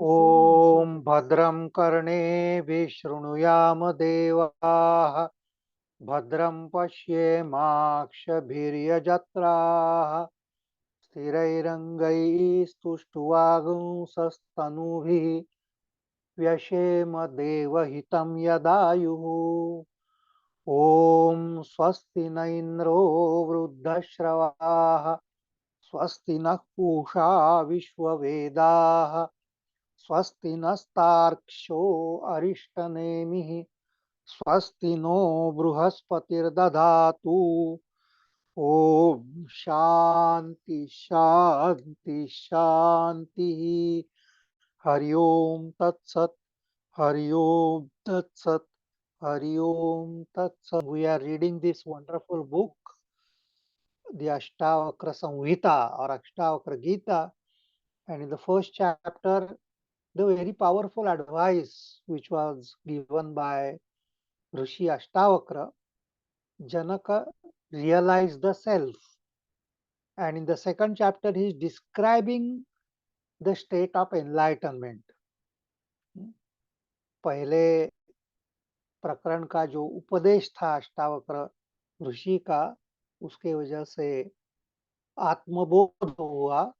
ॐ भद्रं कर्णेभिः शृणुयाम देवाः भद्रं पश्येमाक्षभिर्यजत्राः स्थिरैरङ्गैस्तुष्टुवागुंसस्तनूभिः व्यशेम देवहितं यदायुः ॐ स्वस्ति न इन्द्रो वृद्धश्रवाः स्वस्ति नः पूषा विश्ववेदाः स्वस्ति नस्तार्क्ष्यो अरिष्टनेमिः स्वस्ति नो बृहस्पतिर्दधातु ओम शांति शांति शांति हरि ओम तत्सत हरि ओम तत्सत हरि ओम तत्सत. We are reading this wonderful book, the Ashtavakra Samhita or Ashtavakra Gita, and in the first chapter the very powerful advice which was given by Rishi Ashtavakra. Janaka realized the self, and in the second chapter he is describing the state of enlightenment. पहले प्रकरण का जो उपदेश था अष्टावक्र ऋषि का, उसके वजह से आत्मबोध हुआ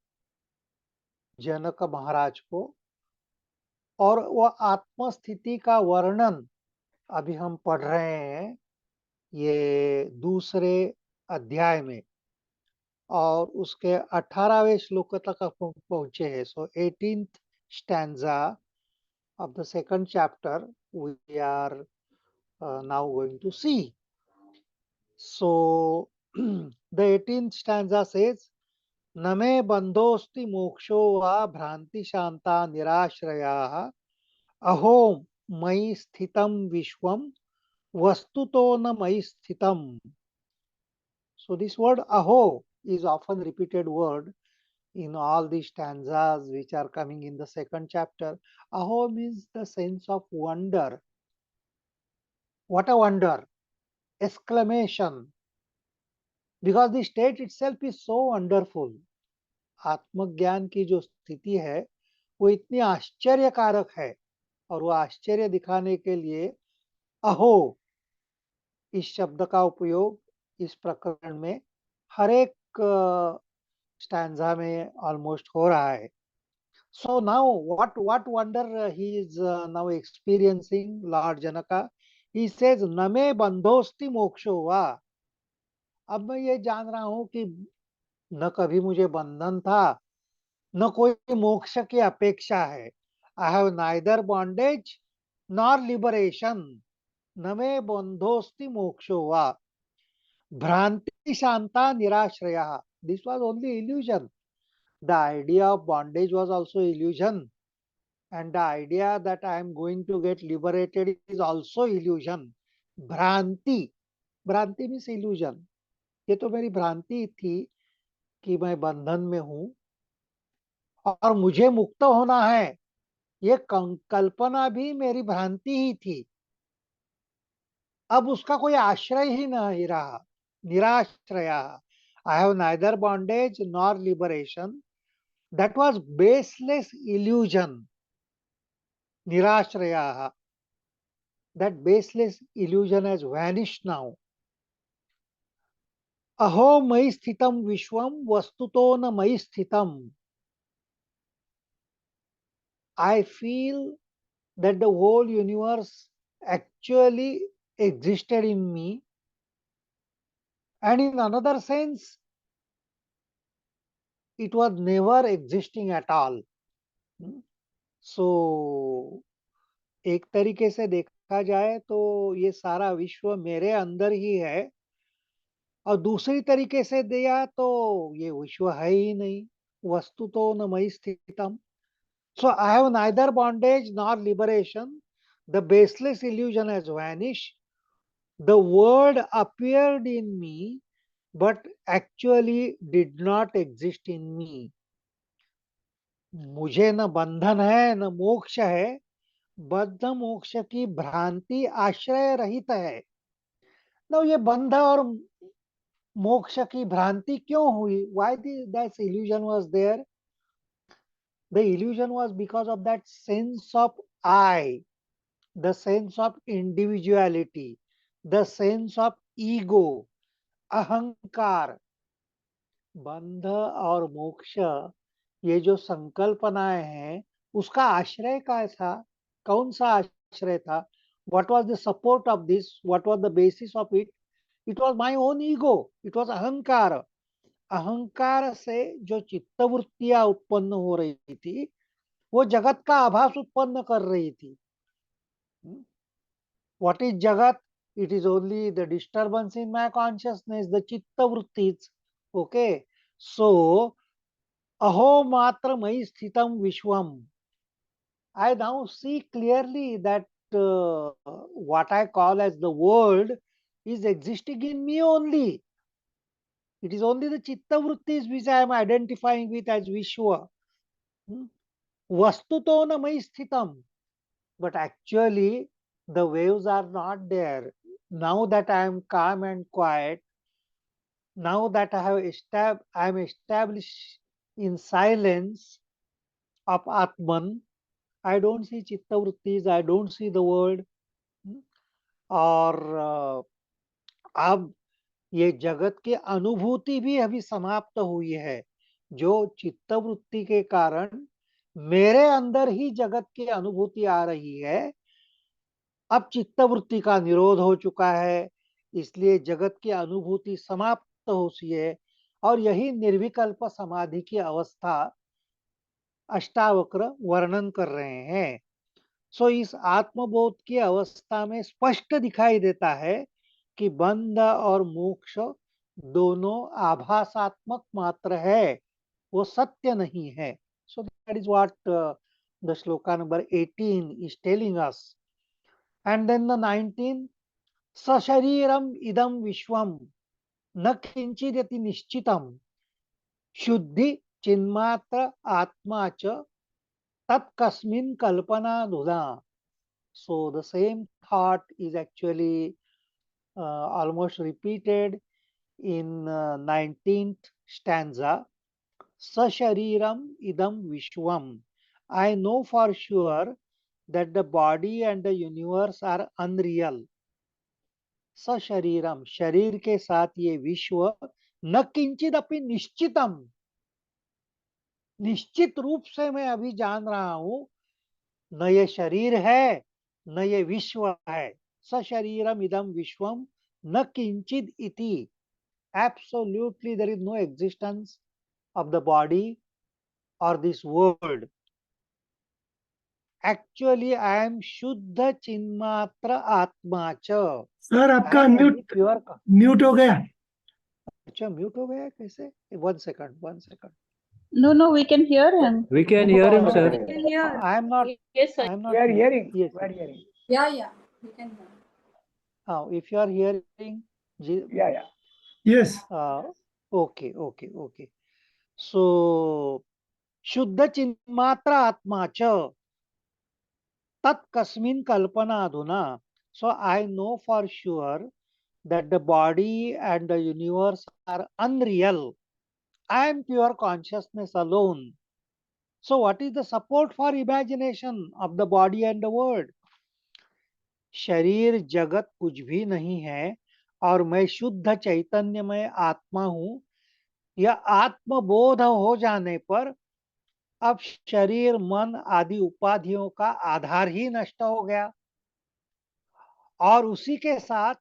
जनक महाराज को, और वह आत्मस्थिति का वर्णन अभी हम पढ़ रहे हैं ये दूसरे अध्याय में, और उसके 18वें श्लोक तक पहुंचे हैं. सो 18th stanza of the second chapter we are now going to see. So the 18th stanza says, नमे बंधोस्ति मोक्षो वा भ्रांति शांता निराश्रयाः अहो मयि स्थितं विश्वम वस्तुतो न मयि स्थितम्. So this word aho is often repeated word in all these stanzas which are coming in the second chapter. Aho means the sense of wonder. What a wonder! Exclamation. Because the state itself is so wonderful. आत्मज्ञान की जो स्थिति है वो इतनी आश्चर्यकारक है, और वो आश्चर्य दिखाने के लिए अहो इस शब्द का उपयोग इस प्रकरण में हर एक स्टैंजा में ऑलमोस्ट हो रहा है. So now what wonder he is now experiencing, Lord Janaka. He says नमे बंधोस्ति मोक्षो वा. अब मैं ये जान रहा हूं कि न कभी मुझे बंधन था, न कोई मोक्ष की अपेक्षा है. I have neither bondage nor liberation. नमे बंधोस्ति मोक्षो वा. भ्रांति Shanta निराश्रया. This was only illusion. The idea of bondage was also illusion, and the idea that I am going to get liberated is also illusion. भ्रांति, भ्रांति means illusion. ये तो मेरी भ्रांति थी कि मैं बंधन में हूं और मुझे मुक्त होना है. ये कल्पना भी मेरी भ्रांति ही थी. अब उसका कोई आश्रय ही नहीं रहा. निराश्रया. I have neither bondage nor liberation. That was baseless illusion. Nirashraya. That baseless illusion has vanished now. Aho mai sthitam vishwam vastuto na mai sthitam. I feel that the whole universe actually existed in me, and in another sense it was never existing at all. So एक तरीके से देखा जाए तो ये सारा विश्व मेरे अंदर ही है, और दूसरी तरीके से दिया तो ये विश्व है ही नहीं. वस्तु तो न मयि स्थितम. So I have neither bondage nor liberation. The baseless illusion has vanished. The word appeared in me but actually did not exist in me. मुझे न बंधन है न मोक्ष है. बद्ध मोक्ष की भ्रांति आश्रय रहित है. न ये बंध और मोक्ष की भ्रांति क्यों हुई? Why this illusion was there? The illusion was because of that sense of I, the sense of individuality, the sense of ego, अहंकार. बंध और मोक्ष, ये जो संकल्पनाएं हैं, उसका आश्रय क्या था? कौन सा आश्रय था? What was the support of this? What was the basis of it? It was my own ego. It was अहंकार. अहंकार से जो चित्तवृत्तियां उत्पन्न हो रही थी, वो जगत का आभास उत्पन्न कर रही थी. What is Jagat? It is only the disturbance in my consciousness, the chitta vrittis. Okay. So, aho matra mai sthitam vishwam. I now see clearly that what I call as the world is existing in me only. It is only the chitta vrittis which I am identifying with as Vishwa. Hmm? Vastuto na mai sthitam. But actually, the waves are not there. Now that I am calm and quiet, now that I am established in silence of Atman, I don't see chitta vrittis, I don't see the world. और अब ये जगत की अनुभूति भी अभी समाप्त हुई है. जो चित्त वृत्ति के कारण मेरे अंदर ही जगत की अनुभूति आ रही है, अब चित्तवृत्ति का निरोध हो चुका है, इसलिए जगत की अनुभूति समाप्त होती है. और यही निर्विकल्प समाधि की अवस्था अष्टावक्र वर्णन कर रहे हैं. सो इस आत्मबोध की अवस्था में स्पष्ट दिखाई देता है कि बंध और मोक्ष दोनों आभासात्मक मात्र है, वो सत्य नहीं है. So that is what the shloka number 18 is telling us. And then the 19, सशरीरम इदम विश्वम न किंचिदति निश्चितम शुद्धि चिन्मात्र आत्मा च तत्कस्मिन कल्पनाधुना. So the same thought is actually almost repeated in 19th stanza. Sashariram idam vishwam. I know for sure that the body and the universe are unreal. सशरीरम, शरीर के साथ ये विश्व न किंचित अपनी निश्चितम, निश्चित रूप से मैं अभी जान रहा हूं, न ये शरीर है न ये विश्व है. सशरीरम इदम विश्वम न किंचित इति. Absolutely there is no existence of the body or this world. Actually I am शुद्ध चिन्मात्र आत्मा च. सर I आपका am only mute pure. Mute हो गया. अच्छा म्यूट हो गया कैसे? 1 second, 1 second. No, we can hear him. We can hear him, sir. We can hear. I am not. Yes, sir. I am not. We are hearing. Yes. We are hearing. Yeah, we can hear. If you are hearing, Yeah. Yes. Okay. So, शुद्ध चिन्मात्र आत्मा च तत्कस्मिन कल्पना अधुना. So I know for sure that the body and the universe are unreal. I am pure consciousness alone. So what is the support for imagination of the body and the world? शरीर जगत कुछ भी नहीं है और मैं शुद्ध चैतन्यमय आत्मा हूं. यह आत्मबोध हो जाने पर अब शरीर मन आदि उपाधियों का आधार ही नष्ट हो गया. और उसी के साथ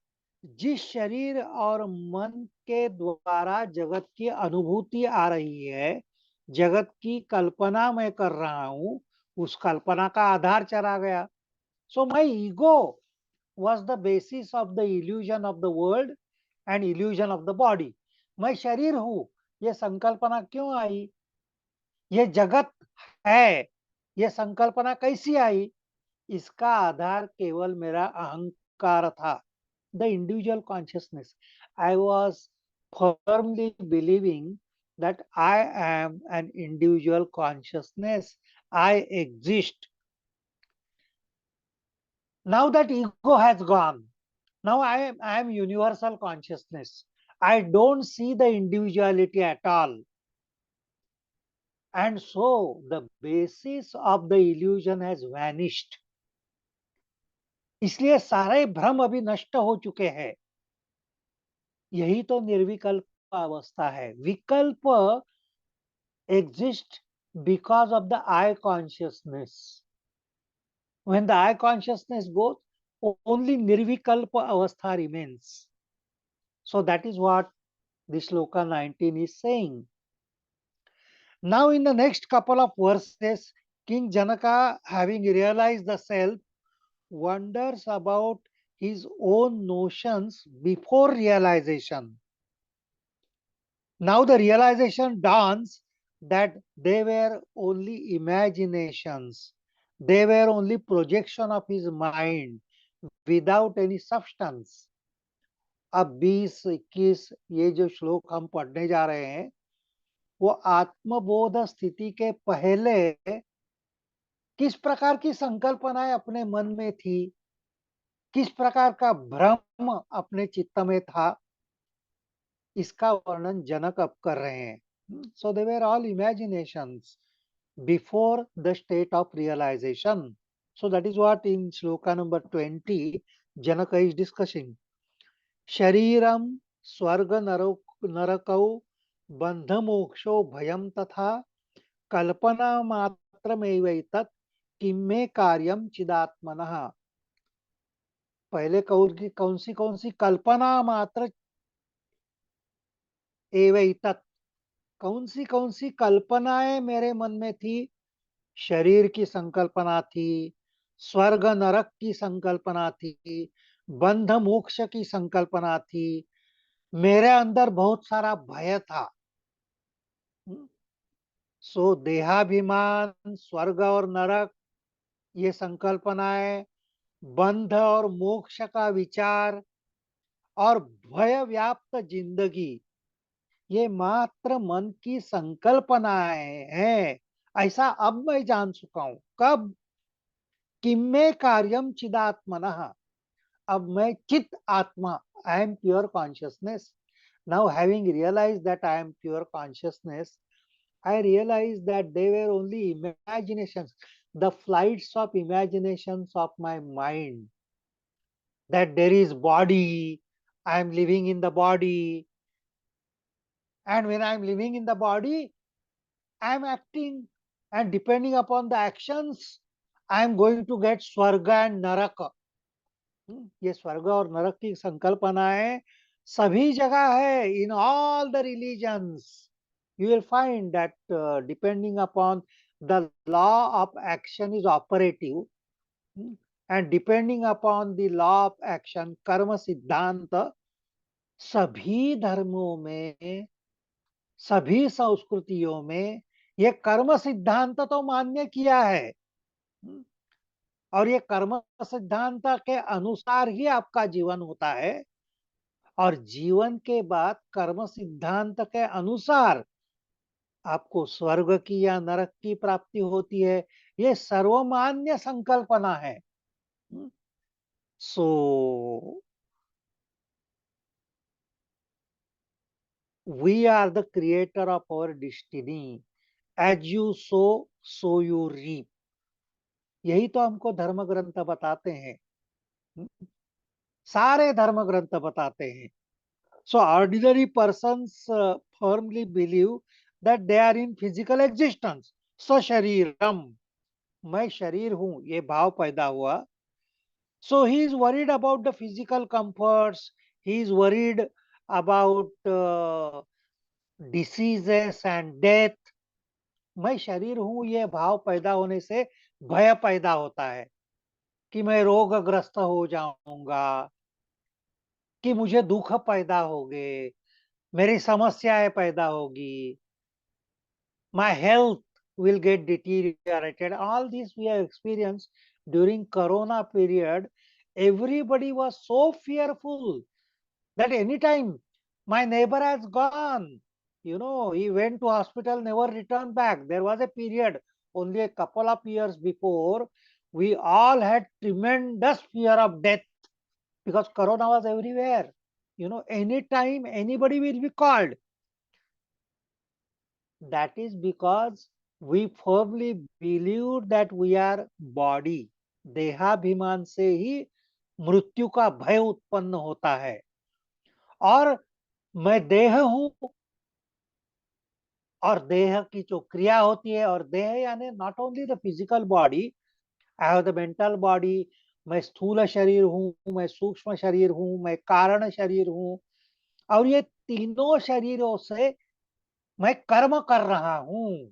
जिस शरीर और मन के द्वारा जगत की अनुभूति आ रही है, जगत की कल्पना मैं कर रहा हूं, उस कल्पना का आधार चला गया. So my ego was the basis of the illusion of the world and illusion of the body. मैं शरीर हूं, ये संकल्पना क्यों आई? ये जगत है, ये संकल्पना कैसी आई? इसका आधार केवल मेरा अहंकार था. The individual consciousness. I was firmly believing that I am an individual consciousness. I exist. Now that ego has gone, now I am universal consciousness. I don't see the individuality at all. And so the basis of the illusion has vanished. इसलिए सारे भ्रम अभी नष्ट हो चुके हैं. यही तो निर्विकल्प अवस्था है. विकल्प exists because of the I consciousness. When the I consciousness goes, only nirvikalpa avastha remains. So that is what this shloka 19 is saying. Now in the next couple of verses, King Janaka, having realized the self, wonders about his own notions before realization. Now the realization dawns that they were only imaginations. They were only projection of his mind without any substance. अब 20-21 ये जो श्लोक हम पढ़ने जा रहे हैं वो आत्मबोध स्थिति के पहले किस प्रकार की संकल्पनाएं अपने मन में थी, किस प्रकार का भ्रम अपने चित्त में था, इसका वर्णन जनक अब कर रहे हैं. So they were all imaginations before the state of realization. So that is what in shloka number 20 Janaka is discussing. Shriram swarga narakau bandha moksho bhayam tatha kalpana matramevaitat किम्मे कार्यम चिदात्मनः. पहले कौन सी कल्पना मात्र एवैतत, कौन सी कल्पनाएं मेरे मन में थी. शरीर की संकल्पना थी, स्वर्ग नरक की संकल्पना थी, बंध मोक्ष की संकल्पना थी, मेरे अंदर बहुत सारा भय था. सो देहाभिमान, स्वर्ग और नरक ये संकल्पनाएं, बंध और मोक्ष का विचार और भय व्याप्त जिंदगी ये मात्र मन की संकल्पनाएं हैं, ऐसा अब मैं जान चुका हूं. कब? किम्मे कार्यम चिदात्मनः. अब मैं चित आत्मा, I am pure consciousness. Now having realised that I am pure consciousness, I realized that they were only imaginations, the flights of imaginations of my mind. That there is body, I am living in the body, and when I am living in the body, I am acting, and depending upon the actions, I am going to get swarga and naraka. ये स्वर्ग और नरक की संकल्पनाएं सभी जगह है. In all the religions you will find that depending upon the law of action is operative, and depending upon the law of action कर्म सिद्धांत सभी धर्मों में, सभी संस्कृतियों में ये कर्म सिद्धांत तो मान्य किया है. और ये कर्म सिद्धांत के अनुसार ही आपका जीवन होता है, और जीवन के बाद कर्म सिद्धांत के अनुसार आपको स्वर्ग की या नरक की प्राप्ति होती है. ये सर्वमान्य संकल्पना है. So we are the creator of our destiny. As you sow you reap. यही तो हमको धर्म ग्रंथ बताते हैं. सारे धर्म ग्रंथ बताते हैं. So ordinary persons firmly believe that they are in physical existence. So शरीरम, मैं शरीर हूं, ये भाव पैदा हुआ. So he is worried about the physical comforts. He is worried about diseases and death. मैं शरीर हूं, ये भाव पैदा होने से भय पैदा होता है कि मैं रोगग्रस्त हो जाऊंगा, कि मुझे दुख पैदा होंगे, मेरी समस्याएं पैदा होगी, my health will get deteriorated. All this we have experienced during Corona period. Everybody was so fearful that anytime my neighbor has gone, he went to hospital, never returned back. There was a period only a couple of years before, we all had tremendous fear of death because Corona was everywhere. Anytime anybody will be called. That is because we firmly believe that we are body. देहाभिमान से ही मृत्यु का भय उत्पन्न होता है, और मैं देह हूं, और देह की जो क्रिया होती है, और देह यानी not only the physical body, I have the mental body, मैं स्थूल शरीर हूं, मैं सूक्ष्म शरीर हूं, मैं कारण शरीर हूं, और ये तीनों शरीरों से मैं कर्म कर रहा हूं.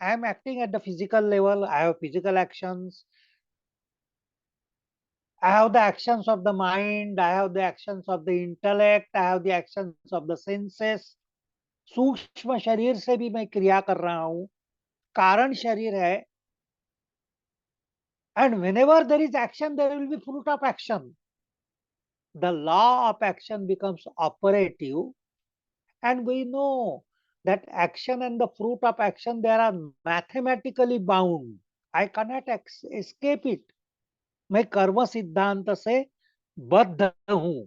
I am acting at the physical level. I have physical actions. I have the actions of the mind. I have the actions of the intellect. I have the actions of the senses. सूक्ष्म शरीर से भी मैं क्रिया कर रहा हूं, कारण शरीर है. And whenever there is action, there will be fruit of action. The law of action becomes operative, and we know that action and the fruit of action, they are mathematically bound. I cannot escape it. मैं कर्म सिद्धांत से बद्ध हूं.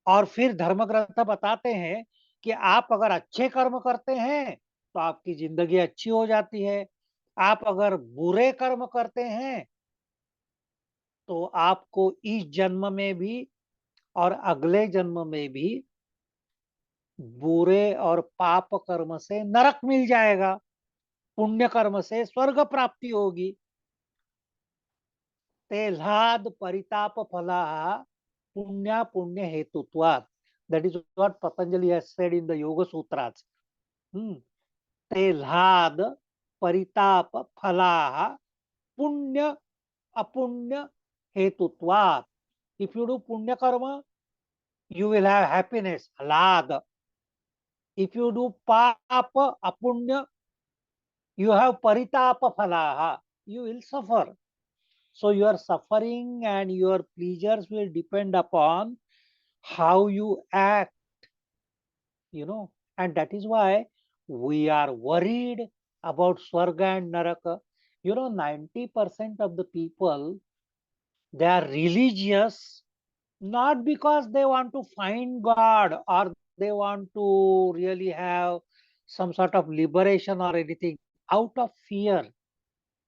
और फिर धर्म ग्रंथ बताते हैं कि आप अगर अच्छे कर्म करते हैं तो आपकी जिंदगी अच्छी हो जाती है. आप अगर बुरे कर्म करते हैं तो आपको इस जन्म में भी और अगले जन्म में भी बुरे और पाप कर्म से नरक मिल जाएगा, पुण्य कर्म से स्वर्ग प्राप्ति होगी. तेल्हाद परिताप फला पुण्य पुण्य हेतुत्वात्. That is what Patanjali has said in the Yoga Sutras. तेल्हाद परिताप फला पुण्य apunya hetutvat. If you do punya karma, you will have happiness, hlad. If you do papa apunya, you have paritapa phalaha. You will suffer. So your suffering and your pleasures will depend upon how you act, and that is why we are worried about Swarga and Naraka. 90% of the people, they are religious not because they want to find God or they want to really have some sort of liberation or anything, out of fear.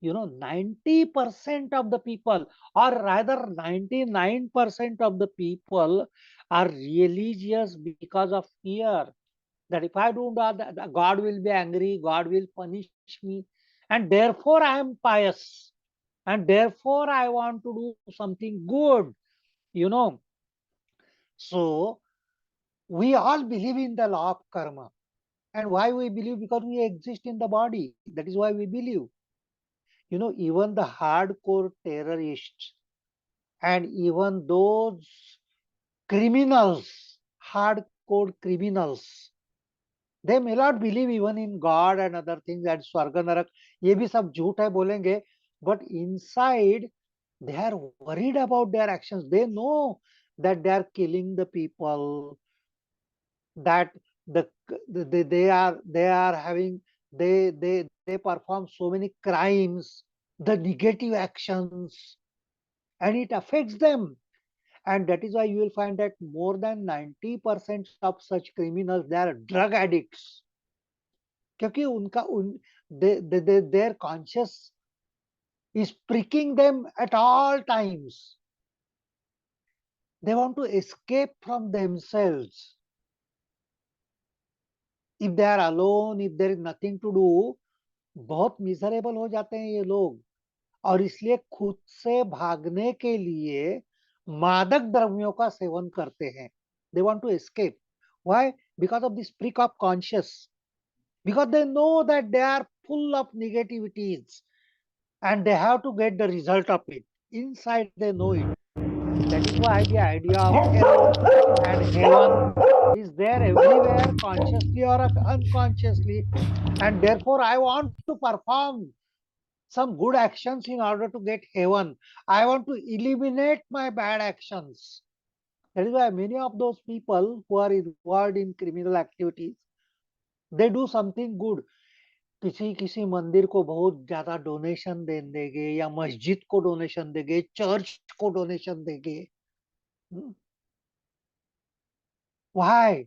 90% of the people, or rather 99% of the people, are religious because of fear. That if I do that, God will be angry, God will punish me, and therefore I am pious, and therefore I want to do something good. you know so we all believe in the law of karma. And why we believe? Because we exist in the body. That is why we believe. Even the hardcore terrorists and even those criminals, hardcore criminals, they may not believe even in God and other things and Swarga Narak. ये भी सब झूठ है बोलेंगे, but inside they are worried about their actions. They know that they are killing the people, that they are having, they perform so many crimes, the negative actions, and it affects them. And that is why you will find that more than 90% of such criminals, they are drug addicts. क्योंकि उनका their conscious is pricking them at all times. They want to escape from themselves. If they are alone, if there is nothing to do, बहुत miserable हो जाते हैं ये लोग, और इसलिए खुद से भागने के लिए मादक द्रव्यों का सेवन करते हैं. They want to escape. Why? Because of this prick of conscious. Because they know that they are full of negativities and they have to get the result of it. Inside they know it. That is why the idea of hell and heaven is there everywhere, consciously or unconsciously. And therefore, I want to perform some good actions in order to get heaven. I want to eliminate my bad actions. That is why many of those people who are involved in criminal activities, they do something good. किसी किसी मंदिर को बहुत ज्यादा donation दे देंगे, या मस्जिद को डोनेशन देंगे, चर्च को डोनेशन देंगे. Why?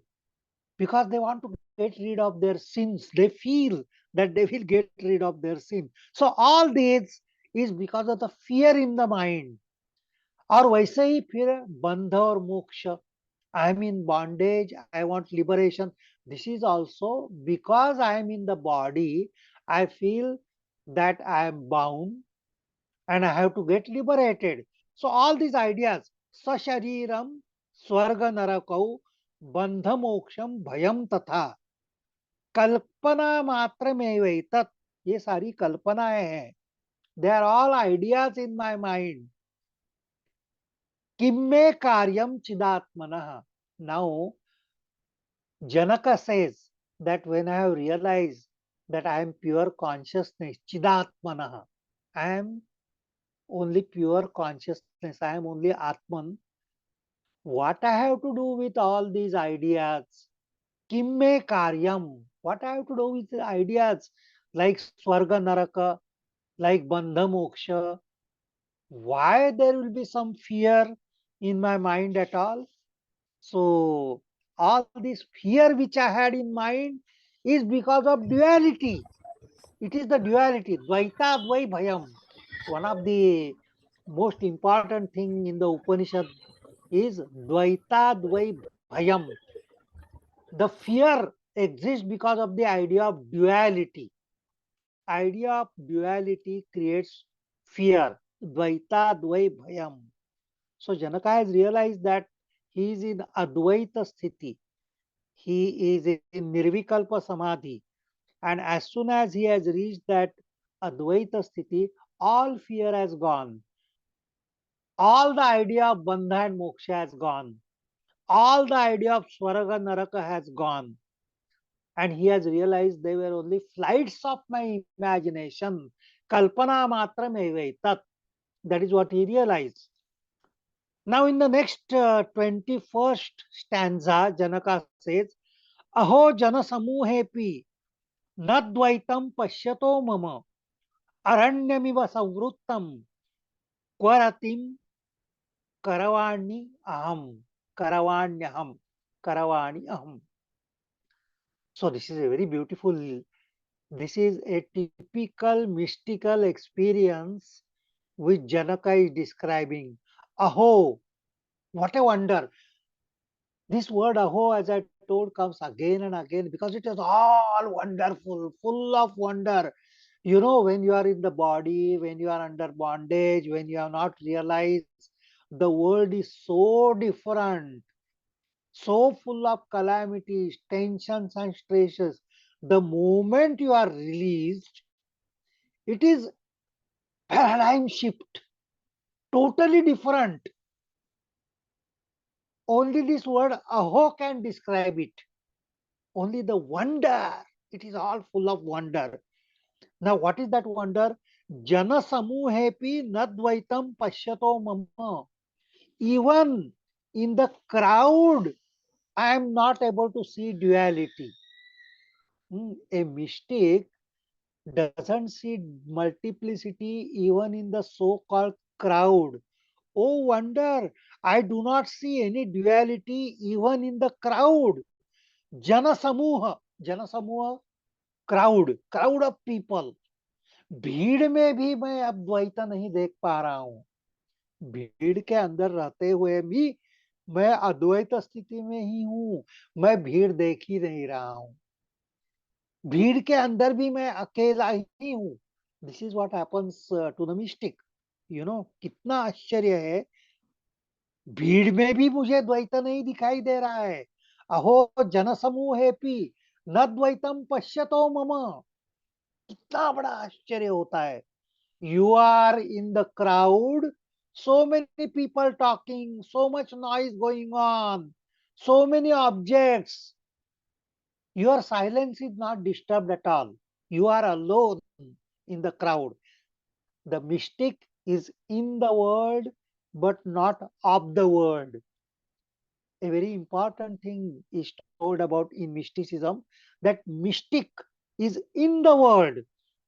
Because they want to get rid of their sins. They feel that they will get rid of their sin. So all this is because of the fear in the mind. और वैसे ही फिर बंध और मोक्ष. I am in bondage, I want liberation. This is also because I am in the body, I feel that I am bound and I have to get liberated. So all these ideas, sashariram, swarga narakau, bandha moksham, bhayam tatha, कल्पना मात्र में वही तत्, ये सारी कल्पनाएं हैं. They are all ideas in my mind. किम्मे कार्यम चिदात्मनः. Now Janaka says that when I have realized that I am pure consciousness, chidatmanaha, I am only pure consciousness, I am only Atman, what I have to do with all these ideas? Kimme karyam? What I have to do with the ideas like Swarga Naraka, like Bandha Moksha? Why there will be some fear in my mind at all? So all this fear which I had in mind is because of duality. It is the duality. Dvaita Dvai Bhayam. One of the most important thing in the Upanishad is Dvaita Dvai Bhayam. The fear exists because of the idea of duality. Idea of duality creates fear. Dvaita Dvai Bhayam. So Janaka has realized that he is in Advaita Sthiti. He is in Nirvikalpa Samadhi. And as soon as he has reached that Advaita Sthiti, all fear has gone. All the idea of Bandha and Moksha has gone. All the idea of Swaraga Naraka has gone. And he has realized they were only flights of my imagination. Kalpana matra mevai tat. That is what he realized. Now in the next 21st stanza, Janaka says, Aho jana samuhepi nadvaitam pashyato mama aranyamiva savvrittam kwaratim karavani aham karavanyaham karavani aham. So this is a very beautiful, this is a typical mystical experience which Janaka is describing. Aho, what a wonder. This word aho, as I told, comes again and again because it is all wonderful, full of wonder. You know, when you are in the body, when you are under bondage, when you have not realized the world is so different, so full of calamities, tensions, and stresses. The moment you are released, it is paradigm shift, totally different. Only this word aho can describe it. Only the wonder. It is all full of wonder. Now, what is that wonder? Jana samuhepi nadvaitam pashyato mama. Even in the crowd, I am not able to see duality. A mystic doesn't see multiplicity even in the so-called crowd. Oh wonder, I do not see any duality even in the crowd. Jana samuha, crowd of people. भीड़ में भी मैं अब द्वैता नहीं देख पा रहा हूँ. भीड़ के अंदर रहते हुए भी मैं अद्वैत स्थिति में ही हूँ. मैं भीड़ देख ही नहीं रहा हूँ. भीड़ के अंदर भी मैं अकेला ही हूँ. This is what happens to the mystic. You know, कितना आश्चर्य है. भीड़ में भी मुझे द्वैत नहीं दिखाई दे रहा है. अहो जनसमूहेपि न द्वैतम पश्यतो मम. कितना बड़ा आश्चर्य होता है. You are in the crowd, so many people talking, so much noise going on, so many objects. Your silence is not disturbed at all. You are alone in the crowd. The mystic is in the world, but not of the world. A very important thing is told about in mysticism, that mystic is in the world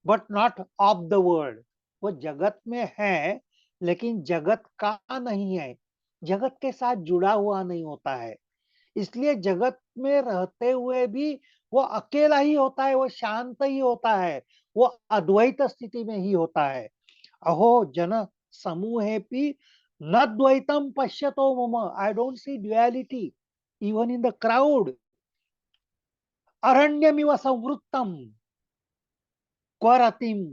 but not of the world. वो जगत में है लेकिन जगत का नहीं है. जगत के साथ जुड़ा हुआ नहीं होता है. इसलिए जगत में रहते हुए भी वो अकेला ही होता है, वो शांत ही होता है, वो अद्वैत स्थिति में ही होता है। अहो जन समूहेपि न द्वैतम पश्यतो मम, I don't see duality even in the crowd. अरण्यमिव संवृत्तम क्वरतिम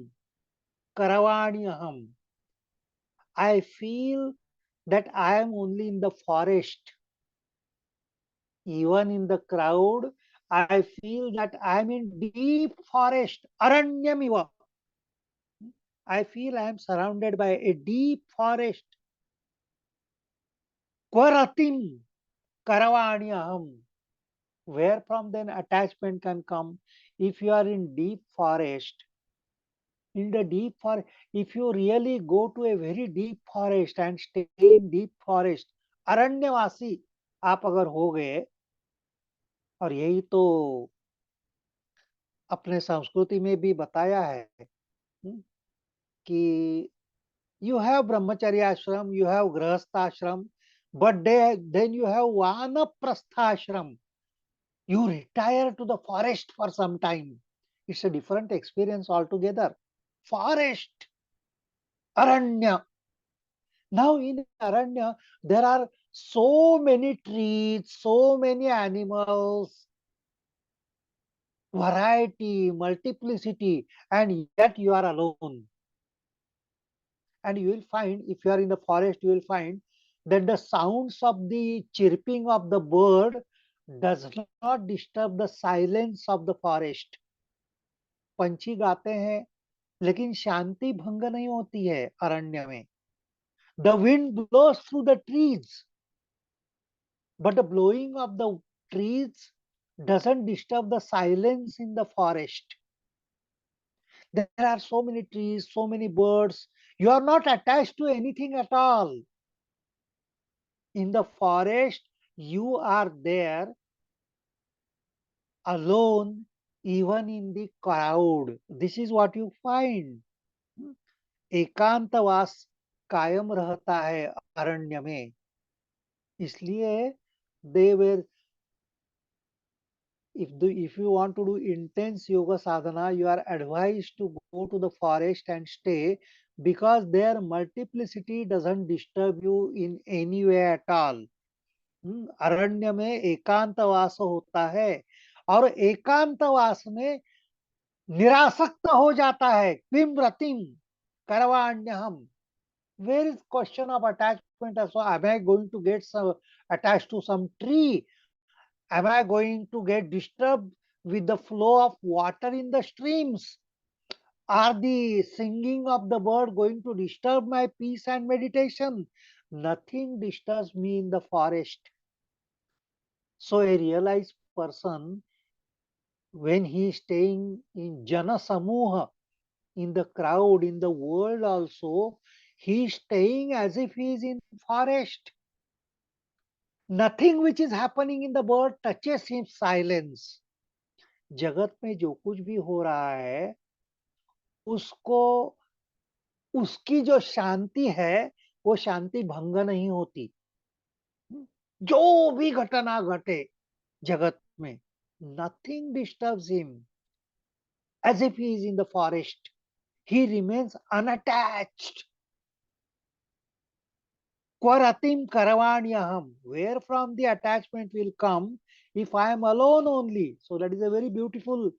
करवाण्यहम, I feel that I am only in the forest. Even in the crowd, I feel that I am in deep forest. Aranyamiva. I feel I am surrounded by a deep forest. Kvaratim karavanyaham. Where from then attachment can come? If you are in deep forest, in the deep forest, if you really go to a very deep forest and stay in deep forest, अरण्यवासी आप अगर हो गए, और यही तो अपने संस्कृति में भी बताया है, कि यू हैव ब्रह्मचर्य आश्रम, you have grihastha ashram, but then you have vanaprasthashram, you retire to the forest for some time. It's a different experience altogether. Forest, aranya. Now in aranya, there are so many trees, so many animals, variety, multiplicity, and yet you are alone. And you will find, if you are in the forest, you will find that the sounds of the chirping of the bird does not disturb the silence of the forest. पंछी गाते हैं, लेकिन शांति भंग नहीं होती है अरण्य में. The wind blows through the trees, but the blowing of the trees doesn't disturb the silence in the forest. There are so many trees, so many birds. You are not attached to anything at all. In the forest, you are there alone, even in the crowd. This is what you find. एकांतवास कायम रहता है अरण्य में. इसलिए they were, if you want to do intense yoga sadhana, you are advised to go to the forest and stay, because their multiplicity doesn't disturb you in any way at all. अरण्य में एकांतवास होता है, और एकांतवास में निरासक्त हो जाता है. किम रतिम करवाण्यहम. Where is question of attachment? So am I going to get attached to some tree? Am I going to get disturbed with the flow of water in the streams? Are the singing of the bird going to disturb my peace and meditation? Nothing disturbs me in the forest. So a realized person, when he is staying in Jana Samuha, in the crowd, in the world also, he is staying as if he is in forest. Nothing which is happening in the world touches him silence. जगत में जो कुछ भी हो रहा है, उसको, उसकी जो शांति है, वो शांति भंग नहीं होती. जो भी घटना घटे जगत में, nothing disturbs him. As if he is in the forest, he remains unattached. Kwaratim karavanyaham. Where from the attachment will come if I am alone only? So that is a very beautiful.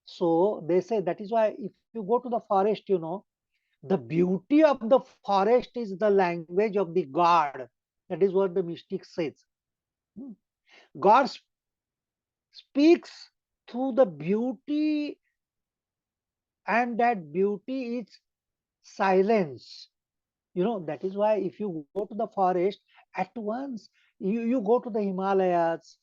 So they say that is why if you go to the forest, the beauty of the forest is the language of the God. That is what the mystic says. God speaks through the beauty, and that beauty is silence. That is why if you go to the forest, at once you go to the Himalayas,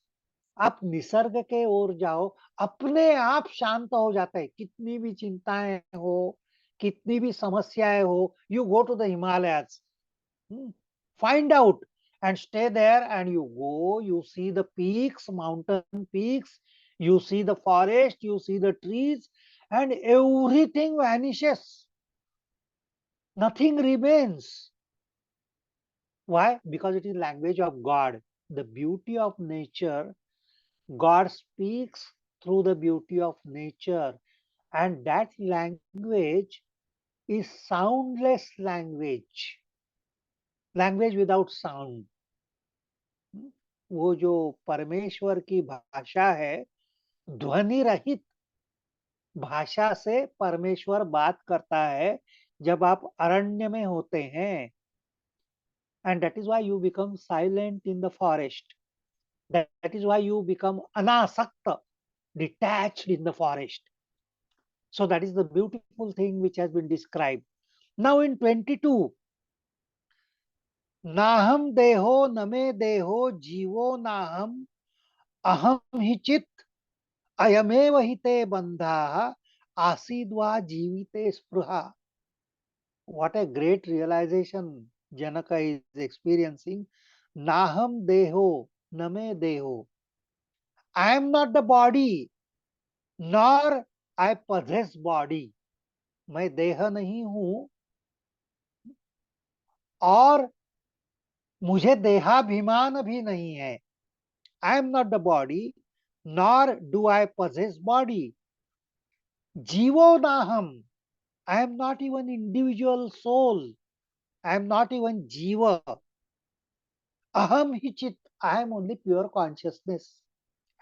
आप निसर्ग के ओर जाओ, अपने आप शांत हो जाता है. कितनी भी चिंताएं हो, कितनी भी समस्याएं हो, you go to the Himalayas, find out and stay there, and you go, you see the peaks, mountain peaks, you see the forest, you see the trees, and everything vanishes. Nothing remains. Why? Because it is language of God. The beauty of nature, God speaks through the beauty of nature. And that language is soundless language, language without sound. वो जो परमेश्वर की भाषा है, ध्वनि रहित भाषा से परमेश्वर बात करता है जब आप अरण्य में होते हैं. And that is why you become silent in the forest. That is why you become anasakta, detached in the forest. So that is the beautiful thing which has been described. Now in 22, नाहम देहो न मे देहो जीवो नाहम अहम हि चित अयमेव हि ते बंधाः आसीद्वा जीविते स्पृहा. What a great realization Janaka is experiencing. Naham deho name deho. I am not the body, nor I possess body. मैं देह नहीं हूं और मुझे देहाभिमान भी नहीं है. I am not the body, nor do I possess body. Jivo naham. I am not even individual soul. I am not even jiva. Aham hi chit. I am only pure consciousness.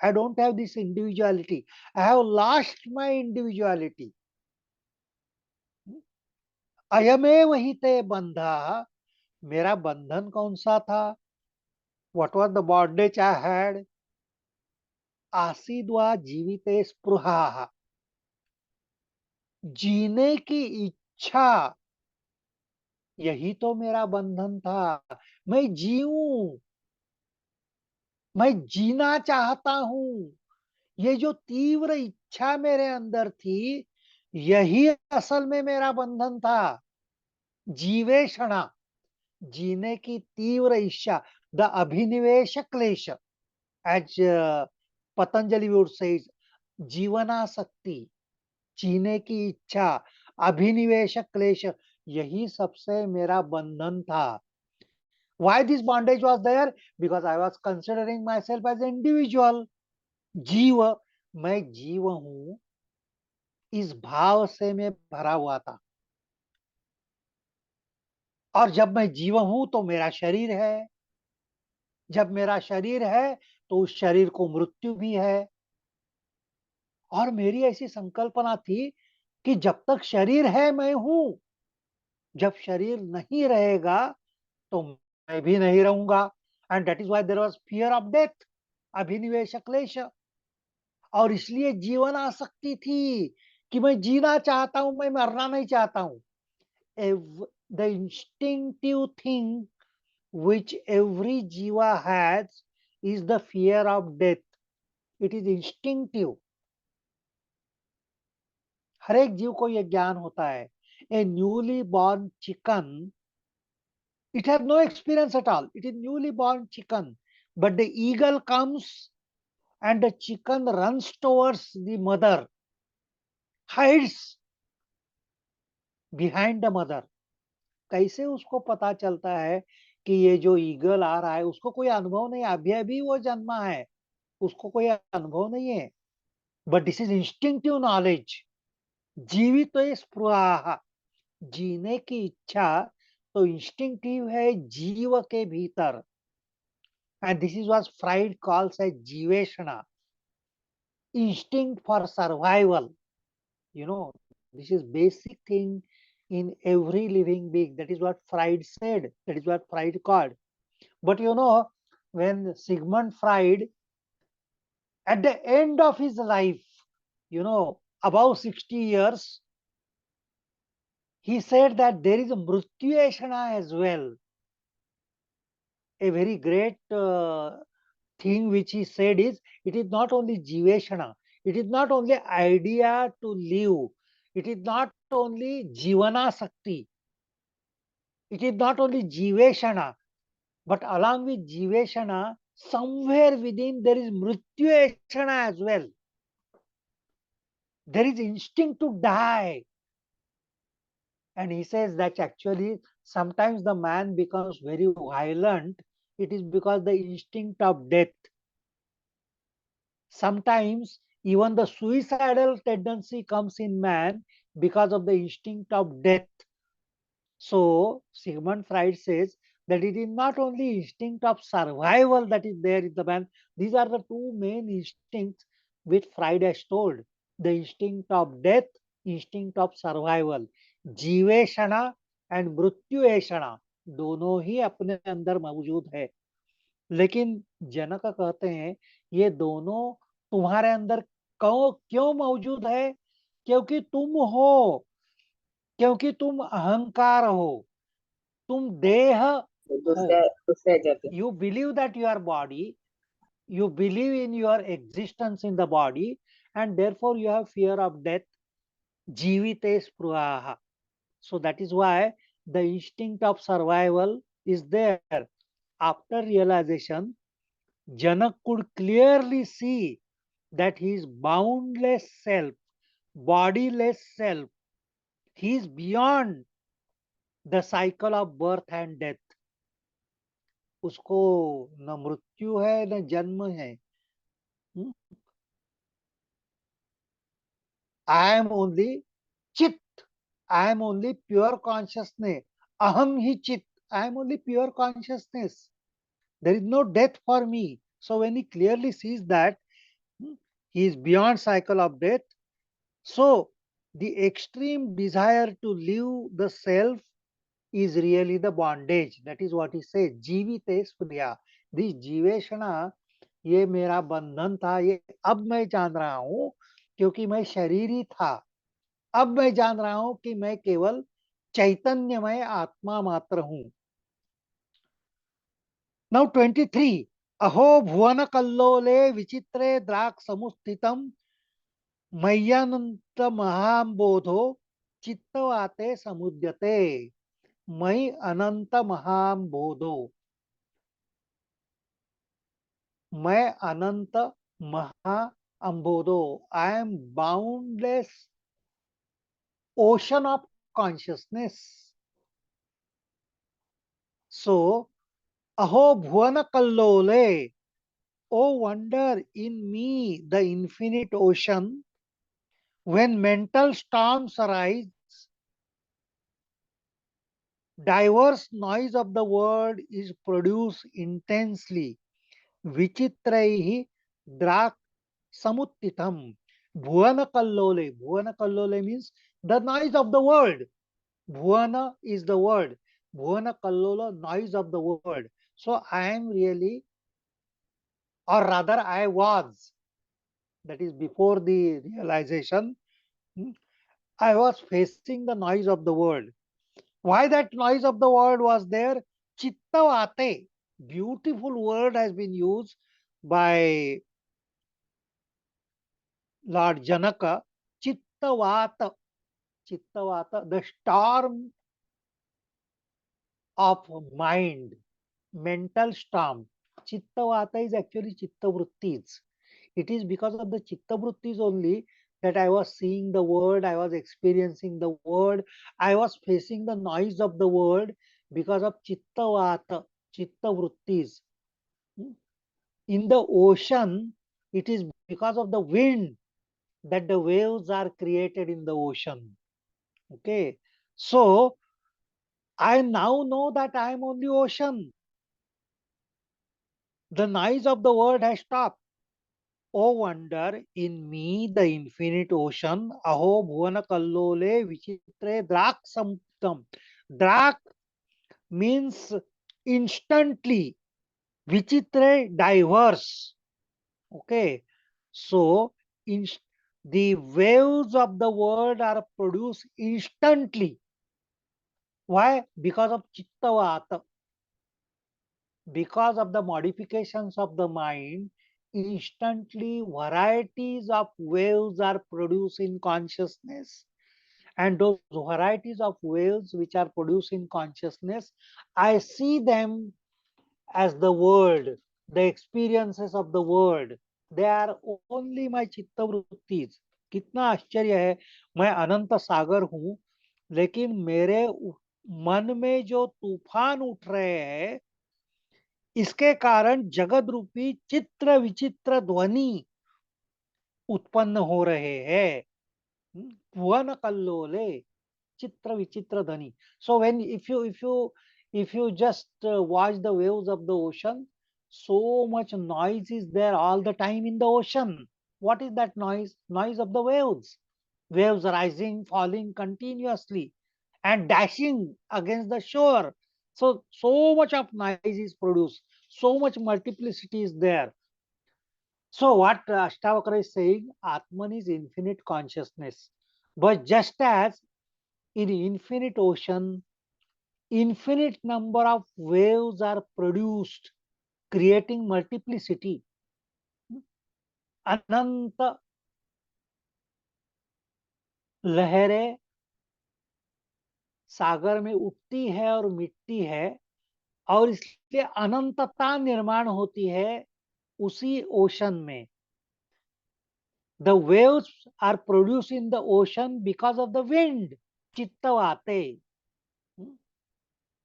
I don't have this individuality. I have lost my individuality. अयमेव हि ते बंधा. मेरा बंधन कौन सा था? What was the bondage I had? आसीद्वा जीविते स्पृहा. जीने की इच्छा, यही तो मेरा बंधन था. मैं जीऊं, मैं जीना चाहता हूं. ये जो तीव्र इच्छा मेरे अंदर थी, यही असल में मेरा बंधन था. जीवेषणा, जीने की तीव्र इच्छा, द अभिनिवेश क्लेश, एज पतंजलि वुड से, जीवनासक्ति, जीने की इच्छा, अभिनिवेश क्लेश, यही सबसे मेरा बंधन था. Why this bondage was there? Because I was considering myself as an individual. जीव, मैं जीव हूं, इस भाव से मैं भरा हुआ था. और जब मैं जीव हूं तो मेरा शरीर है. जब मेरा शरीर है तो उस शरीर को मृत्यु भी है. और मेरी ऐसी संकल्पना थी कि जब तक शरीर है मैं हूं, जब शरीर नहीं रहेगा तो मैं भी नहीं रहूंगा. And that is why there was fear of death, abhinivesha klesha. और इसलिए जीवन आसक्ति थी कि मैं जीना चाहता हूं, मैं मरना नहीं चाहता हूं. The instinctive thing which every jiva has is the fear of death. It is instinctive. हर एक जीव को यह ज्ञान होता है. A newly born chicken, it has no experience at all. It is newly born chicken. But the eagle comes and the chicken runs towards the mother, hides behind the mother. कैसे उसको पता चलता है कि ये जो ईगल आ रहा है, उसको कोई अनुभव नहीं, अभी अभी वो जन्मा है, उसको कोई अनुभव नहीं है. But this is instinctive knowledge. जीवित स्पृहा, जीने की इच्छा तो इंस्टिंक्टिव है जीव के भीतर. And this is what Freud calls as jeeveshana, instinct for survival. You know, this is basic thing in every living being. That is what Freud said. That is what Freud called. But you know, when Sigmund Freud, at the end of his life, you know, above 60 years, he said that there is a mrityueshana as well. A very great thing which he said is, it is not only jiveshana, it is not only idea to live, it is not only jivana sakti, it is not only jiveshana, but along with jiveshana, somewhere within there is mrityueshana as well. There is instinct to die. And he says that actually sometimes the man becomes very violent. It is because the instinct of death. Sometimes Even the suicidal tendency comes in man because of the instinct of death. So Sigmund Freud says that it is not only instinct of survival that is there in the man. These are the two main instincts which Freud has told. The instinct of death, instinct of survival. Jeeveshana and mrityueshana दोनों ही अपने अंदर मौजूद है। लेकिन जनक कहते हैं ये दोनों तुम्हारे अंदर क्यों मौजूद है? क्योंकि तुम हो, क्योंकि तुम अहंकार हो, तुम देह हो। दूसरे जाते You believe that you are body, you believe in your existence in the body, and therefore you have fear of death. Jivite spruhaha. So that is why the instinct of survival is there. After realization, Janak could clearly see that he is boundless self, bodiless self. He is beyond the cycle of birth and death. उसको न मृत्यु है न जन्म है। I am only chit. I am only pure consciousness. Aham hi chit. I am only pure consciousness. There is no death for me. So when he clearly sees that he is beyond cycle of death, so the extreme desire to live the self is really the bondage. That is what he says. जीविते Supriya. This जीवेषणा, ये मेरा बंधन था, ये अब मैं जान रहा हूं क्योंकि मैं शरीरी था। अब मैं जान रहा हूं कि मैं केवल चैतन्यमय आत्मा मात्र हूं। नाउ 23 अहो भुवन कल्लोले विचित्रे द्राक समुस्थितम मय्यनंत महाबोधो चित्तवाते समुद्यते। मयि अनंत महाबोधो, मैं अनंत महा अंबोधो, I am boundless ocean of consciousness. So, aho bhuvana kallole, oh wonder in me the infinite ocean. When mental storms arise, diverse noise of the world is produced intensely. Vichitraihi drak samuttitam. Bhuvana kallole. Bhuvana kallole means the noise of the world. Bhuvana is the word. Bhuvana Kallola, noise of the word. So I am really, or rather I was, that is before the realization, I was facing the noise of the world. Why that noise of the world was there? Chittavate. Beautiful word has been used by Lord Janaka. Chittavata. Chittavata, the storm of mind, mental storm. Chittavata is actually chittavrittis. It is because of the chittavrittis only that I was seeing the world, I was experiencing the world, I was facing the noise of the world because of chittavata, chittavrittis. In the ocean, it is because of the wind that the waves are created in the ocean. Okay, so I now know that I am on the ocean. The noise of the world has stopped. Oh wonder in me the infinite ocean. Aho bhuvana kallole vichitre drak samtam. Drak means instantly. Vichitre diverse. Okay. So in, the waves of the world are produced instantly. Why? Because of chittavata. Because of the modifications of the mind, instantly varieties of waves are produced in consciousness. And those varieties of waves which are produced in consciousness, I see them as the world, the experiences of the world. They are only my chittavrittis. कितना आश्चर्य है, मैं अनंत सागर हूं, लेकिन मेरे मन में जो तूफान उठ रहे हैं, इसके कारण जगत रूपी चित्र विचित्र ध्वनि उत्पन्न हो रहे हैं। भुवन कल्लोले चित्र विचित्र ध्वनि. So when if you just watch the waves of the ocean, so much noise is there all the time in the ocean. What is that noise? Noise of the waves. Waves rising, falling continuously and dashing against the shore. So much of noise is produced. So much multiplicity is there. So what Ashtavakra is saying, Atman is infinite consciousness. But just as in infinite ocean, infinite number of waves are produced, creating multiplicity. अनंत लहरें सागर में उठती है और मिटती है, और इसलिए अनंतता निर्माण होती है उसी ओशन में. The waves are produce in the ocean because of the wind. चित्तवाते.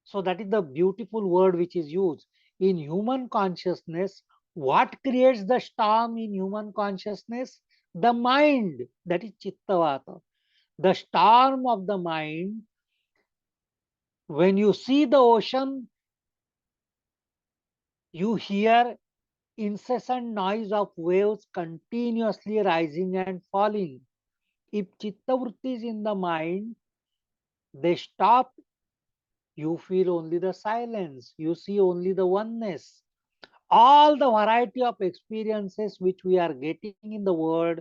So that is the beautiful word which is used. In human consciousness, what creates the storm in human consciousness? The mind, that is Chittavata. The storm of the mind. When you see the ocean, you hear incessant noise of waves continuously rising and falling. If Chittavritti is in the mind, they stop. You feel only the silence. You see only the oneness. All the variety of experiences which we are getting in the world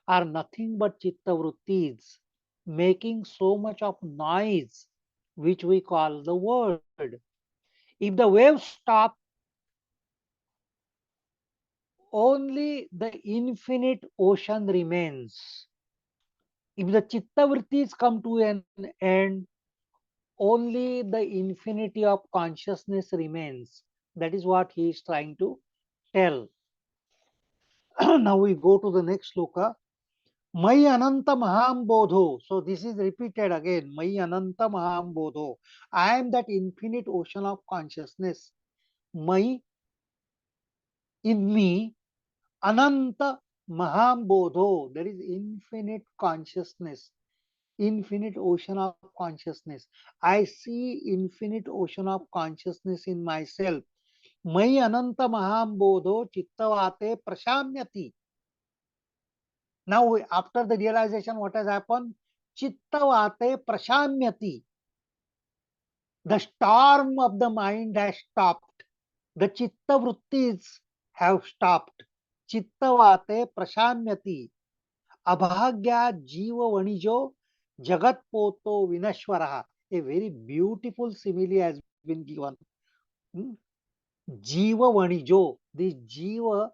are nothing but chitta vrittis, making so much of noise, which we call the world. If the waves stop, only the infinite ocean remains. If the chitta vrittis come to an end, only the infinity of consciousness remains. That is what he is trying to tell. Now we go to the next sloka. Mai Ananta Maham Bodho. So this is repeated again. Mai Ananta Maham Bodho. I am that infinite ocean of consciousness. Mai, in me, Ananta Maham Bodho. There is infinite consciousness. Infinite ocean of consciousness. I see infinite ocean of consciousness in myself. Mai Ananta Maham Bodho Chittavate Prashamyati. Now, after the realization, what has happened? Chittavate prashamyati. The storm of the mind has stopped. The chitta vrittis have stopped. Chittavate prashamyati. Abhagya jiva vanijo jagat poto vinashwaraha. A very beautiful simile has been given. Hmm? Jiva Vanijo. This Jiva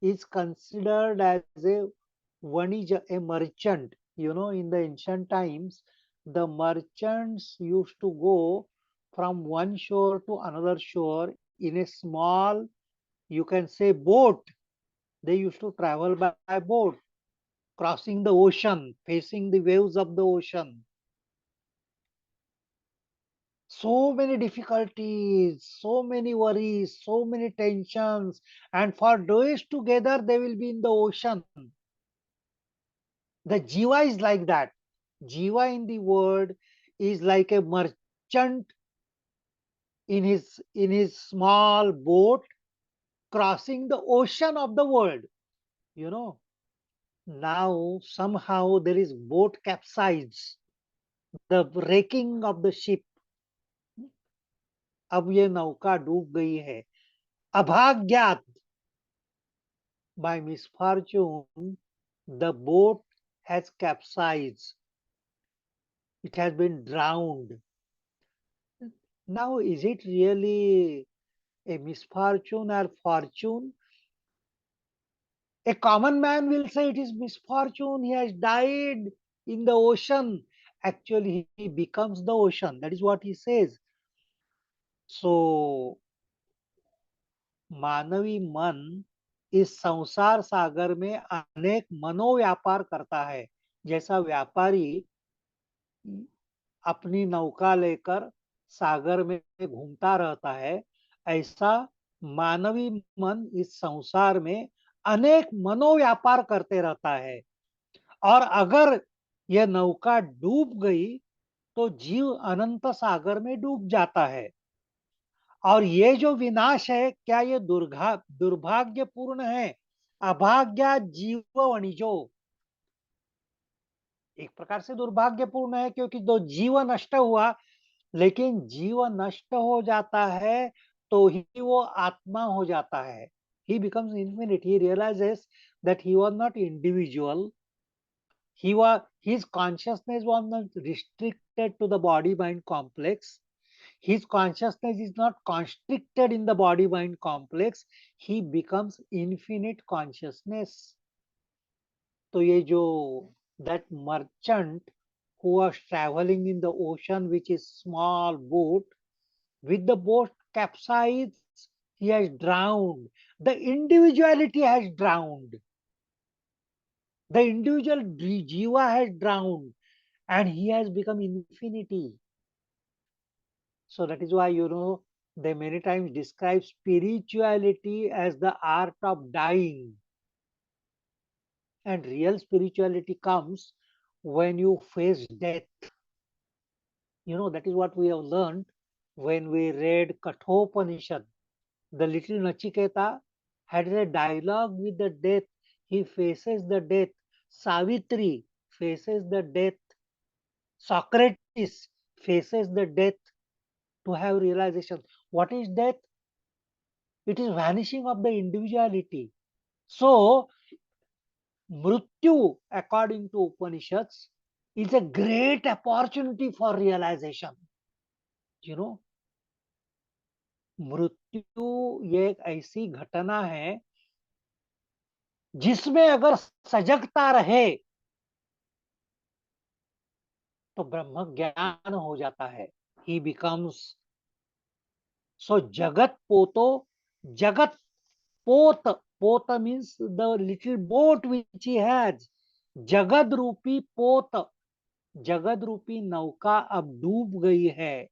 is considered as a Vanija, a merchant. You know, in the ancient times, the merchants used to go from one shore to another shore in a small, you can say, boat. They used to travel by boat, crossing the ocean, facing the waves of the ocean. So many difficulties, so many worries, so many tensions, and for days together they will be in the ocean. The jiva is like that. Jiva in the word is like a merchant in his small boat crossing the ocean of the world. You know, now somehow there is boat capsized, the wrecking of the ship. अब ये नौका डूब गई है. अभाग्यात, by misfortune, the boat has capsized. It has been drowned. Now, is it really a misfortune or fortune? A common man will say it is misfortune. He has died in the ocean. Actually, he becomes the ocean. That is what he says. So, मानवी मन इस संसार सागर में अनेक मनोव्यापार करता है. जैसा व्यापारी अपनी नौका लेकर सागर में घूमता रहता है, ऐसा मानवी मन इस संसार में अनेक मनोव्यापार करते रहता है, और अगर यह नौका डूब गई तो जीव अनंत सागर में डूब जाता है। और ये जो विनाश है, क्या ये दुर्भाग्यपूर्ण है? अभाग्या जीव वणिजो, एक प्रकार से दुर्भाग्यपूर्ण है, क्योंकि जो जीव नष्ट हुआ, लेकिन जीव नष्ट हो जाता है तो ही वो आत्मा हो जाता है। He becomes infinite. He realizes that he was not individual. His consciousness was not restricted to the body mind complex. His consciousness is not constricted in the body mind complex. He becomes infinite consciousness. तो ये जो that merchant who was traveling in the ocean, which is small boat, with the boat capsized, he has drowned. The individuality has drowned. The individual jiva has drowned, and he has become infinity. So that is why, they many times describe spirituality as the art of dying. And real spirituality comes when you face death. That is what we have learned when we read Kathopanishad. The little Nachiketa had a dialogue with the death. He faces the death. Savitri faces the death. Socrates faces the death to have realization. What is death? It is vanishing of the individuality. So, Mrityu, according to Upanishads, is a great opportunity for realization. You know, मृत्यु ये एक ऐसी घटना है जिसमें अगर सजगता रहे तो ब्रह्म ज्ञान हो जाता है. ही बिकम्स, सो जगत पोतो, जगत पोत, पोत means the little boat which he has. जगत रूपी पोत, जगत रूपी नौका अब डूब गई है.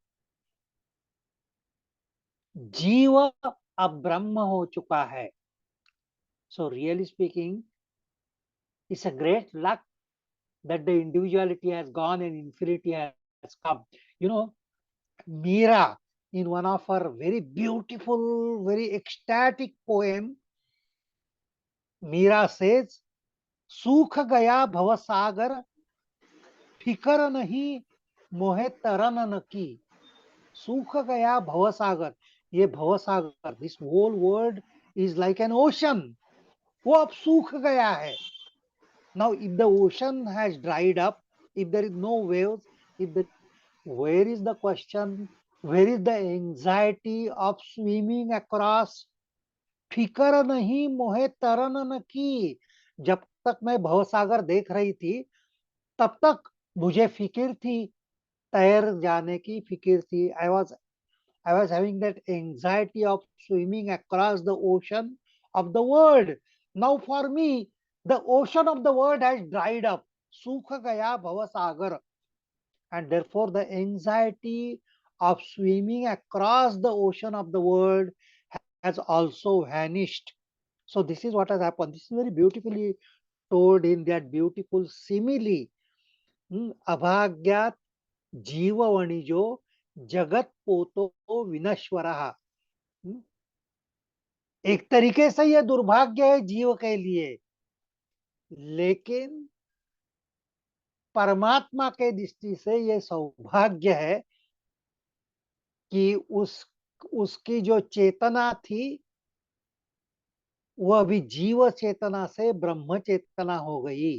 जीव अब ब्रह्म हो चुका है. So really speaking, it's a great luck that the individuality has gone and infinity has come. You know, Meera, in one of her very beautiful, very ecstatic poem, Meera says, सूख गया भवसागर, फिकर नहीं मोहे तरन न की. सूख गया भवसागर, ये भवसागर, this whole world is like an ocean, वो अब सूख गया है. Now, if the ocean has dried up, if there is no waves, if the where is the question? Where is the anxiety of swimming across? फिकर नहीं मोहे तरन न की. जब तक मैं भवसागर देख रही थी, तब तक मुझे फिक्र थी, तैर जाने की फिक्र थी. I was having that anxiety of swimming across the ocean of the world. Now for me, the ocean of the world has dried up. सूख गया भवसागर. And therefore the anxiety of swimming across the ocean of the world has also vanished. So this is what has happened. This is very beautifully told in that beautiful simile. अभाग्यात जीव वणिजो जगत पोतो विनश्वरः. एक तरीके से यह दुर्भाग्य है जीव के लिए, लेकिन परमात्मा के दृष्टि से यह सौभाग्य है कि उसकी जो चेतना थी वह अभी जीव चेतना से ब्रह्म चेतना हो गई.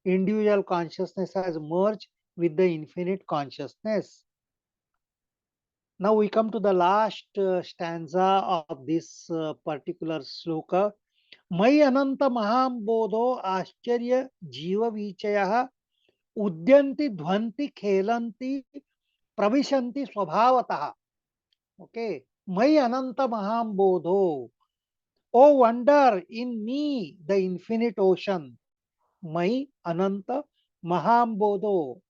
Individual consciousness has merge with the infinite consciousness. Now we come to the last stanza of this particular sloka. मयि अनंत महाबोधो आश्चर्य जीव विचयः उद्यन्ति ध्वन्ति खेलन्ति प्रविशन्ति स्वभावतः. ओके, मयि अनंत महाबोधो, oh wonder in me the infinite ocean. मयि अनंत महाबोधो,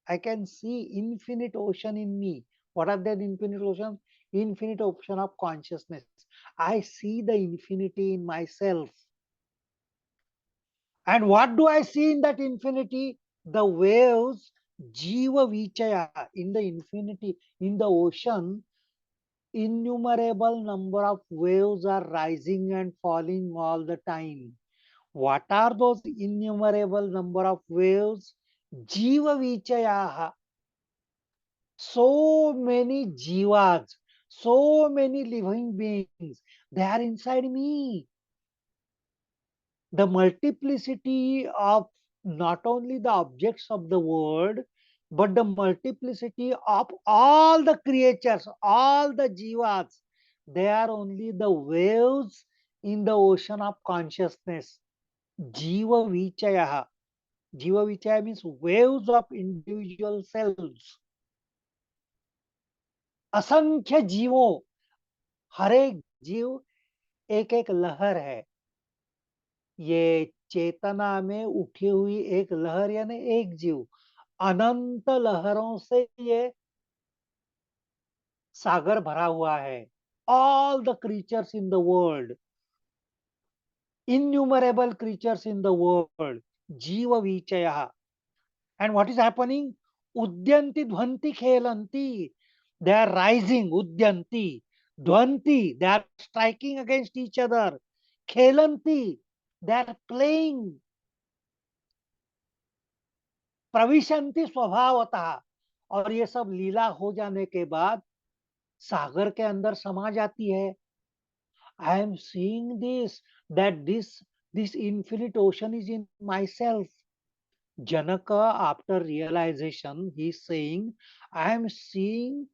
I can see infinite ocean in me. What are that infinite ocean? Infinite ocean of consciousness. I see the infinity in myself. And what do I see in that infinity? The waves, Jiva Vichaya, in the infinity, in the ocean, innumerable number of waves are rising and falling all the time. What are those innumerable number of waves? Jiva Vichayaha. So many jivas, so many living beings, they are inside me. The multiplicity of not only the objects of the world, but the multiplicity of all the creatures, all the jivas, they are only the waves in the ocean of consciousness. Jiva Vichaya. Jiva Vichaya means waves of individual cells. असंख्य जीवों, हर एक जीव एक एक लहर है. ये चेतना में उठी हुई एक लहर यानी एक जीव, अनंत लहरों से ये सागर भरा हुआ है. All the creatures in the world, innumerable creatures in the world, jiva vichaya. And what is happening? Udyanti dhvanti khelanti. They are rising, udyanti, dhvanti. They are striking against each other. Khelanti. They are playing. प्रविशंति स्वभावतः. और ये सब लीला हो जाने के बाद सागर के अंदर समा जाती है. I am seeing this, that this infinite ocean is in myself. Janaka, after realization, he is saying, I am seeing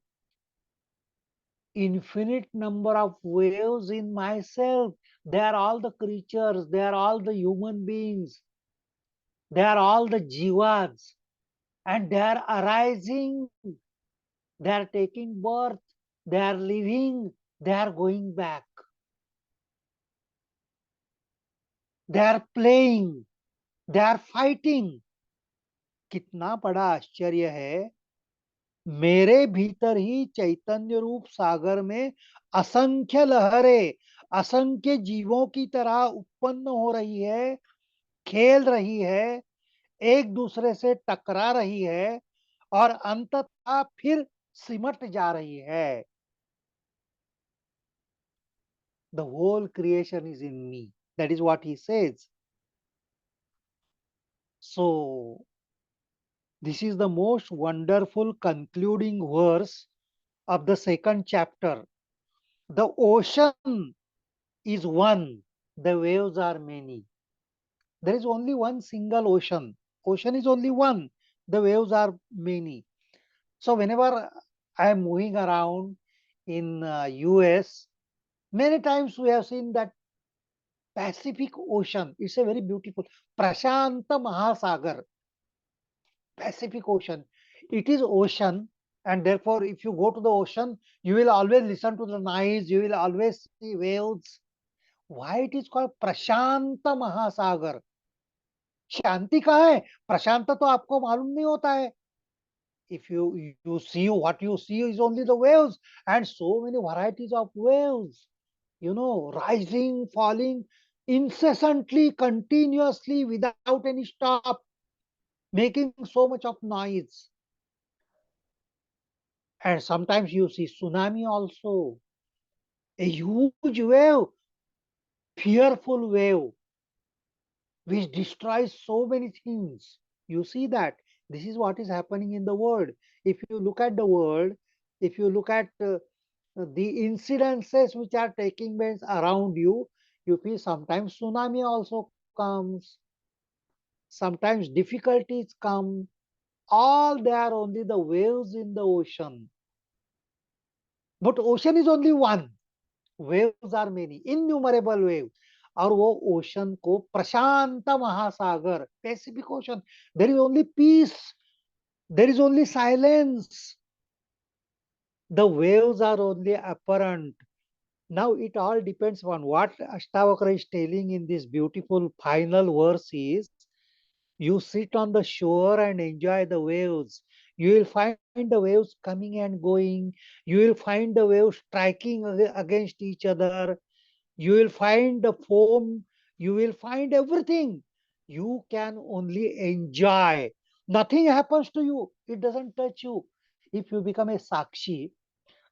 infinite number of waves in myself. They are all the creatures, they are all the human beings, they are all the jivas, and they are arising, they are taking birth, they are living, they are going back. They are playing, they are fighting. कितना बड़ा आश्चर्य है. मेरे भीतर ही चैतन्य रूप सागर में असंख्य लहरें असंख्य जीवों की तरह उत्पन्न हो रही है, खेल रही है, एक दूसरे से टकरा रही है और अंततः फिर सिमट जा रही है. The whole creation is in me. That is what he says. So, this is the most wonderful concluding verse of the second chapter. The ocean is one, the waves are many. There is only one single ocean. Ocean is only one, the waves are many. So whenever I am moving around in US, many times we have seen that Pacific Ocean. It's a very beautiful Prashanta Mahasagar, Pacific Ocean. It is ocean, and therefore, if you go to the ocean, you will always listen to the noise. You will always see waves. Why it is called Prashanta Mahasagar? शांति कहाँ है? प्रशांत तो आपको मालूम नहीं होता है. If you see, what you see is only the waves, and so many varieties of waves, rising, falling incessantly, continuously, without any stop, making so much of noise. And sometimes you see tsunami also, a huge wave, fearful wave, which destroys so many things. You see that this is what is happening in the world. If you look at the world, if you look at the incidences which are taking place around you, you feel sometimes tsunami also comes, sometimes difficulties come. All they are only the waves in the ocean. But ocean is only one. Waves are many, innumerable waves. और वो ocean को प्रशांत महासागर, Pacific Ocean, there is only peace, there is only silence, the waves are only apparent. Now it all depends on what Ashtavakra is telling in this beautiful final verse is, you sit on the shore and enjoy the waves. You will find the waves coming and going. You will find the waves striking against each other. You will find the foam. You will find everything. You can only enjoy. Nothing happens to you. It doesn't touch you. If you become a sakshi,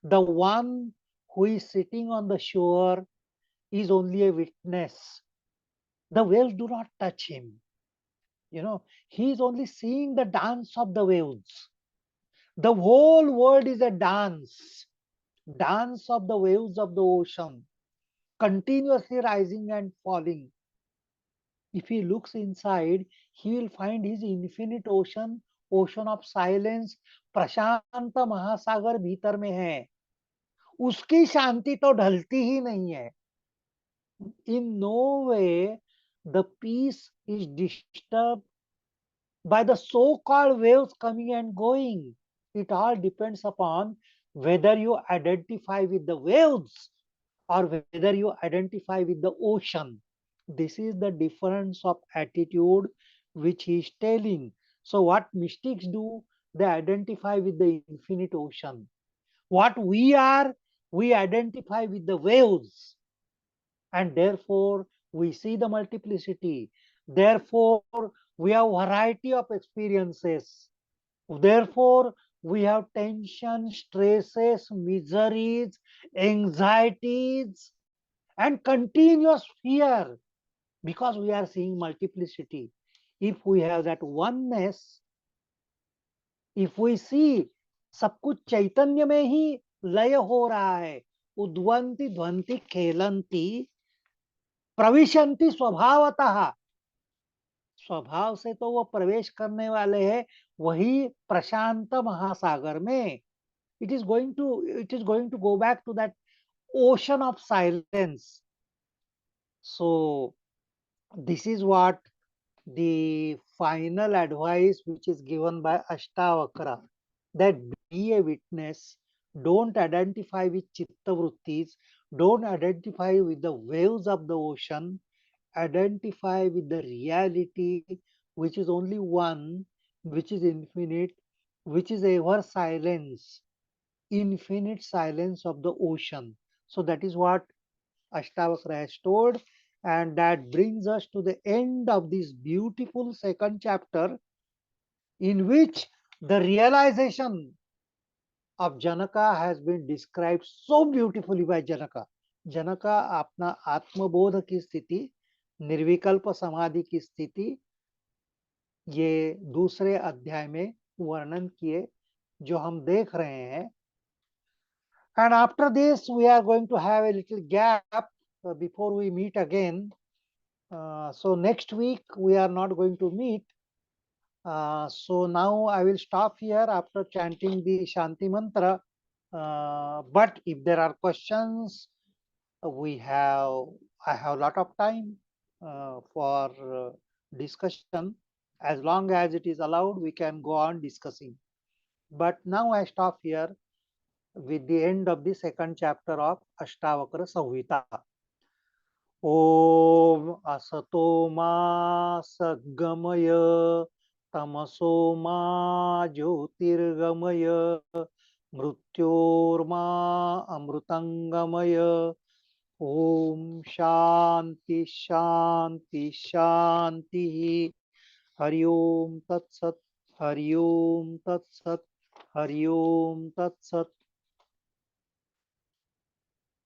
the one who is sitting on the shore is only a witness. The waves do not touch him. He is only seeing the dance of the waves. The whole world is a dance of the waves of the ocean, continuously rising and falling. If he looks inside, he will find his infinite ocean of silence, प्रशांत महासागर भीतर में है. उसकी शांति तो ढलती ही नहीं है. In no way the peace is disturbed by the so-called waves coming and going. It all depends upon whether you identify with the waves or whether you identify with the ocean. This is the difference of attitude which he is telling. So what mystics do, they identify with the infinite ocean. What we are, we identify with the waves, and therefore we see the multiplicity. Therefore we have variety of experiences. Therefore we have tension, stresses, miseries, anxieties, and continuous fear, because we are seeing multiplicity. If we have that oneness, if we see सब कुछ चैतन्य में ही लय हो रहा है, उद्वंती ध्वंती खेलंती प्रविशंति स्वभावतः, स्वभाव से तो वो प्रवेश करने वाले हैं वही प्रशांत महासागर में. It is going to go back to that ocean of silence. So this is what the final advice which is given by Ashtavakra, that be a witness, don't identify with chitta vrittis, don't identify with the waves of the ocean, identify with the reality which is only one, which is infinite, which is ever silence, infinite silence of the ocean. So that is what Ashtavakra has told, and that brings us to the end of this beautiful second chapter, in which the realization of Janaka has been described so beautifully by Janaka. Janaka अपना आत्मबोध की स्थिति, निर्विकल्प समाधि की स्थिति, ये दूसरे अध्याय में वर्णन किए, जो हम देख रहे हैं. And after this, we are going to have a little gap before we meet again. So next week we are not going to meet. So now I will stop here after chanting the Shanti Mantra. But if there are questions, I have a lot of time for discussion. As long as it is allowed, we can go on discussing. But now I stop here with the end of the second chapter of Ashtavakra Samhita. ॐ असतो मा सद्गमय तमसो मा ज्योतिर्गमय मृत्योर्मा अमृतंगमय. ॐ शांति शांति शांति. हरि ओम तत्सत. हरि ओम तत्सत. हरि ओम तत्सत.